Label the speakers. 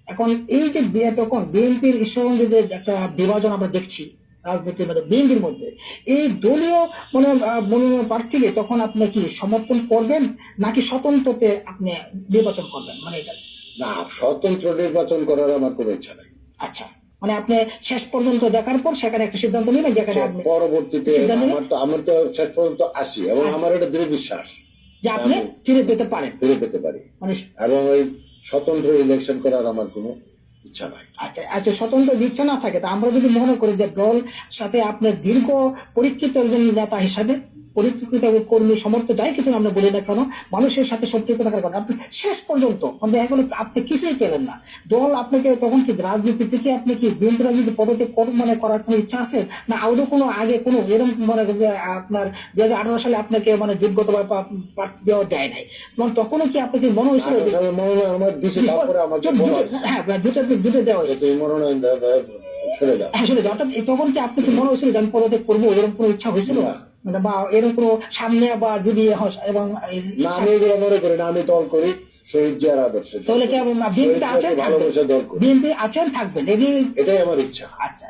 Speaker 1: এখন এই যে তখন বিএনপির সঙ্গে যে একটা বিভাজন আমরা দেখছি রাজনীতির মধ্যে, বিএনপির মধ্যে এই দলীয় মানে মনোনয়ন প্রার্থীকে তখন আপনি কি সমর্থন করবেন নাকি স্বতন্ত্রতে আপনি নির্বাচন করবেন, মানে এটা?
Speaker 2: না, স্বতন্ত্র নির্বাচন করার আমার কোনো ইচ্ছা নাই।
Speaker 1: আচ্ছা, মানে আপনি শেষ পর্যন্ত দেখার পর সেখানে একটা সিদ্ধান্ত নেবেন, যেখানে আপনি
Speaker 2: পরবর্তীতে
Speaker 1: সিদ্ধান্ত নেবেন
Speaker 2: আমার তো শেষ পর্যন্ত আসি, এবং আমার এটা দৃঢ় বিশ্বাস
Speaker 1: যে আপনি ফিরে পেতে পারেন,
Speaker 2: ফিরে পেতে পারি,
Speaker 1: মানে।
Speaker 2: এবং ওই স্বতন্ত্র ইলেকশন করার আমার কোনো ইচ্ছা নাই।
Speaker 1: আচ্ছা আচ্ছা, স্বতন্ত্র ইচ্ছা না থাকে, তা আমরা যদি মনে করি যে দল সাথে আপনার দীর্ঘ পরীক্ষিত একজন নেতা হিসাবে, পরীক্ষিত কর্মী সমর্থ যাই কিছু আমরা বলি না কেন, মানুষের সাথে সম্পৃক্ত থাকার কারণে আপনি শেষ পর্যন্ত মানে এখন আপনি কিছুই পেলেন না, দল আপনাকে তখন কি রাজনীতি থেকে আপনি কি বিএনপি রাজনীতি পদত্যাগ মানে করার কোনো ইচ্ছা আছে না? আদৌ কোনো আগে কোনো এরকম মানে আপনার 2018 সালে আপনাকে মানে যোগ্যতা প্রার্থী দেওয়া যায় নাই, তখনও কি আপনাকে মনে হয়েছিল যে
Speaker 2: মনোনয়ন আমার দিছে, তারপরে আমার
Speaker 1: হ্যাঁ দুটো দেওয়া হয়েছে,
Speaker 2: মনোনয়ন ছেড়ে দাও।
Speaker 1: আসলে অর্থাৎ তখন কি আপনি কি মনে হয়েছিল যে আমি পদত্যাগ করবো, এরকম কোনো ইচ্ছা হয়েছিল মানে, বা এরকম কোনো সামনে বা যদি এবং
Speaker 2: না, আমি এগুলো মনে করি না, আমি দল করি শহীদ জিয়ার আদর্শে।
Speaker 1: তাহলে কি বিএনপি আছেন,
Speaker 2: ভালোবাসা দল করি,
Speaker 1: বিএনপি আছেন, থাকবেন,
Speaker 2: এটাই আমার ইচ্ছা।
Speaker 1: আচ্ছা।